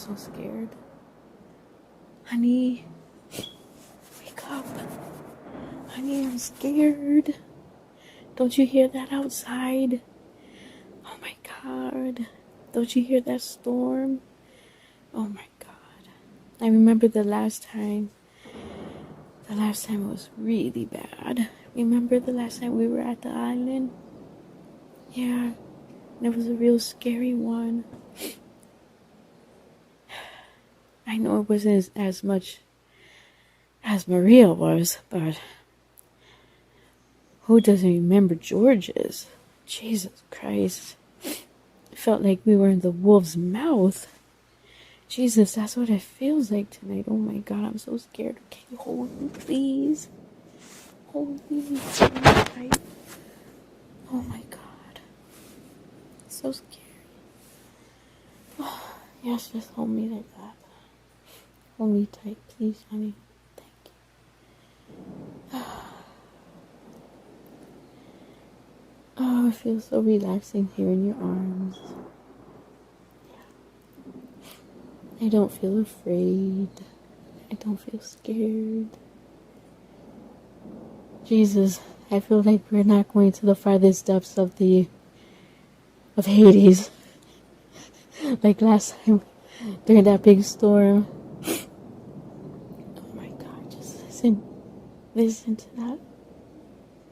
so scared. Honey, wake up. Honey, I'm scared. Don't you hear that outside? Oh my God. Don't you hear that storm? Oh my God. I remember the last time it was really bad. Remember the last time we were at the island? Yeah, it was a real scary one. I know it wasn't as much as Maria was, but who doesn't remember George's? Jesus Christ. It felt like we were in the wolf's mouth. Jesus, that's what it feels like tonight. Oh my God, I'm so scared. Okay, hold me, please. Hold me tight. Oh my God. It's so scary. Oh, yes, just hold me like that. Hold me tight, please, honey. Thank you. Oh, it feels so relaxing here in your arms. I don't feel afraid. I don't feel scared. Jesus, I feel like we're not going to the farthest depths of Hades. Like last time during that big storm. Oh my God, just listen to that.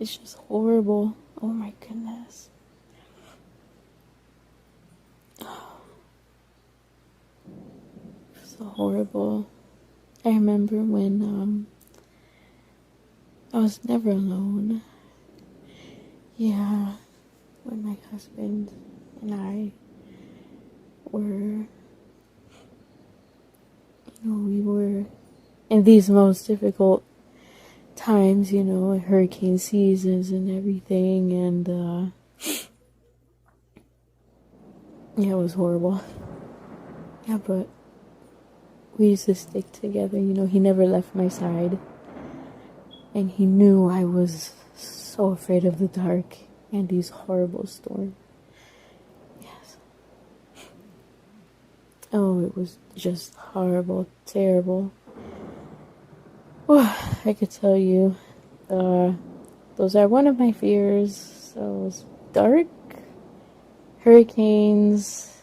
It's just horrible. Oh my goodness. So horrible. I remember when I was never alone. Yeah, when my husband and I were, we were in these most difficult times, hurricane seasons and everything, and yeah, it was horrible. Yeah, but we used to stick together, he never left my side. And he knew I was so afraid of the dark and these horrible storms. Yes. Oh, it was just horrible, terrible. Oh, I could tell you, those are one of my fears. So it's dark, hurricanes,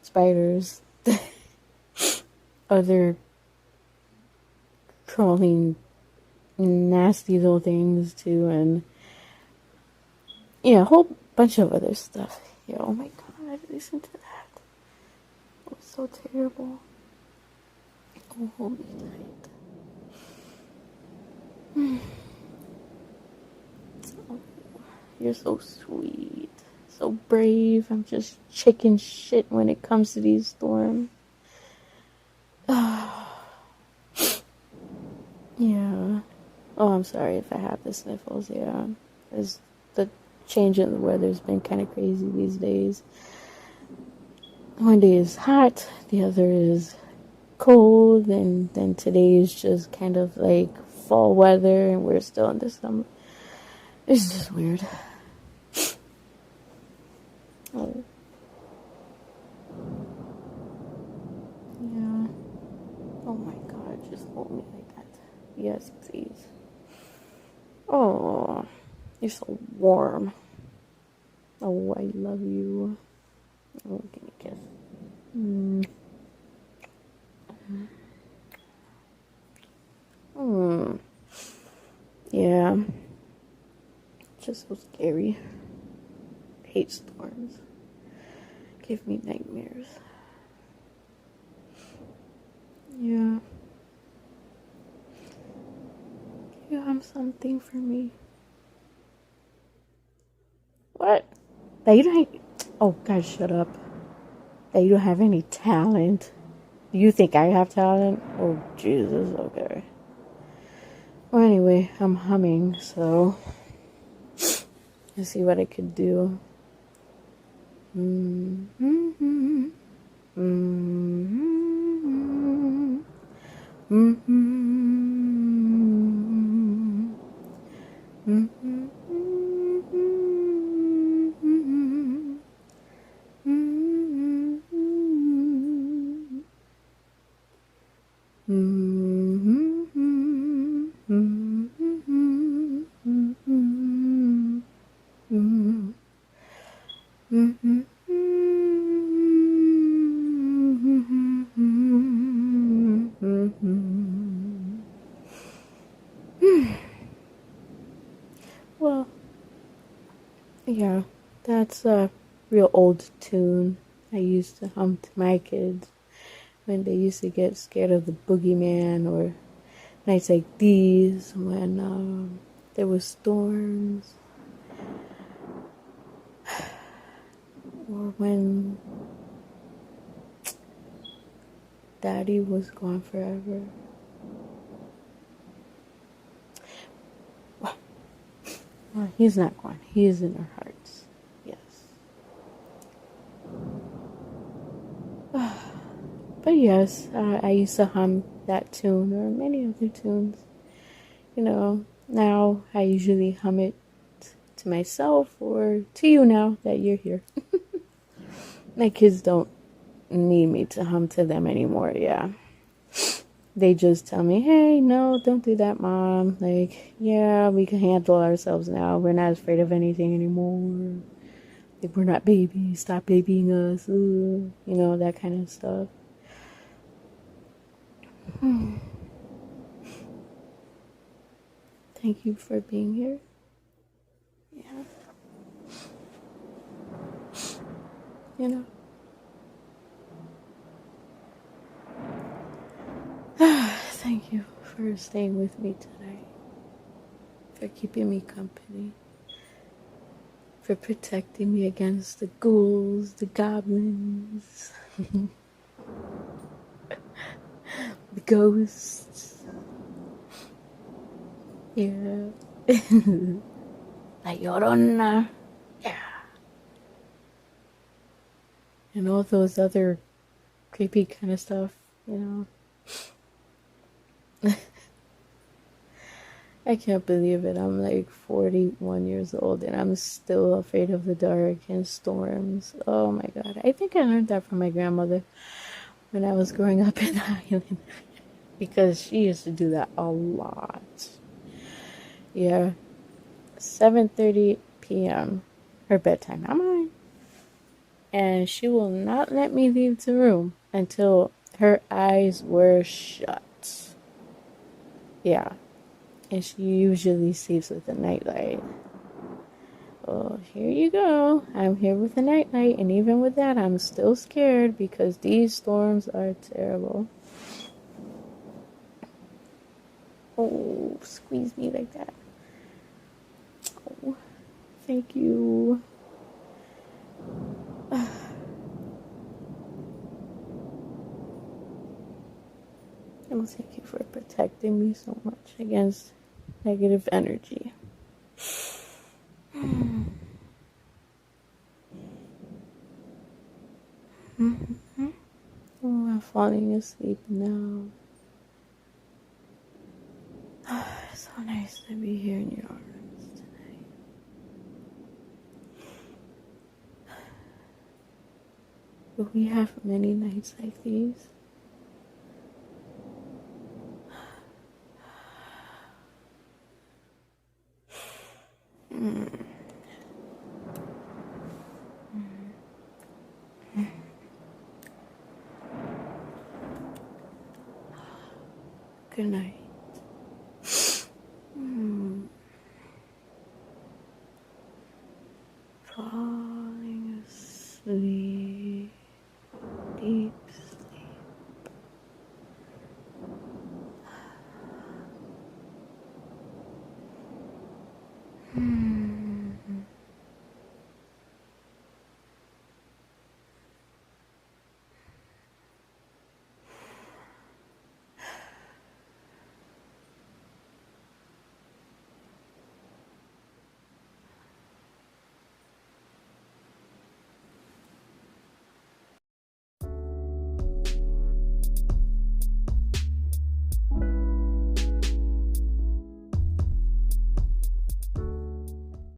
spiders, other crawling nasty little things too, and a whole bunch of other stuff. Yeah, oh my God, listen to that. It was so terrible. Oh, hold me tight. Oh, you're so sweet, so brave. I'm just chicken shit when it comes to these storms. Yeah. Oh, I'm sorry if I have the sniffles. Yeah, the change in the weather's been kind of crazy these days. One day is hot, the other is cold, and then today is just kind of like fall weather, and we're still in the summer. It's just weird. Oh. Yeah. Oh my God, just hold me like that. Yes, please. Oh, you're so warm. Oh, I love you. Oh, give me a kiss. Yeah. It's just so scary. I hate storms. Give me nightmares. Yeah. You have something for me. What? That you don't... Oh, God, shut up. That you don't have any talent. Do you think I have talent? Oh, Jesus, okay. Well, anyway, I'm humming, so... Let's see what I could do. Well, yeah, that's a real old tune I used to hum to my kids when they used to get scared of the boogeyman, or nights like these when there was storms, or when Daddy was gone forever. Well, he's not gone. He is in our hearts. Yes. But yes, I used to hum that tune or many other tunes. You know, now I usually hum it to myself or to you now that you're here. My kids don't need me to hum to them anymore, yeah. They just tell me, hey, no, don't do that, Mom. Like, yeah, we can handle ourselves now. We're not afraid of anything anymore. Like, we're not babies. Stop babying us. Ooh. You know, that kind of stuff. Thank you for being here. Yeah. You know. Thank you for staying with me tonight. For keeping me company. For protecting me against the ghouls, the goblins, the ghosts. Yeah. La llorona. Yeah. And all those other creepy kind of stuff, you know. I can't believe it. I'm like 41 years old and I'm still afraid of the dark and storms. Oh my god. I think I learned that from my grandmother when I was growing up in the island. Because she used to do that a lot. Yeah. 7:30 p.m. her bedtime. I'm mine. And she will not let me leave the room until her eyes were shut. Yeah. And she usually sleeps with a nightlight. Well, here you go. I'm here with a nightlight, and even with that, I'm still scared because these storms are terrible. Oh, squeeze me like that. Oh, thank you. Oh, thank you for protecting me so much against negative energy. Oh, I'm falling asleep now. It's so nice to be here in your arms tonight. Will we have many nights like these? Good night. Falling asleep. Deep sleep.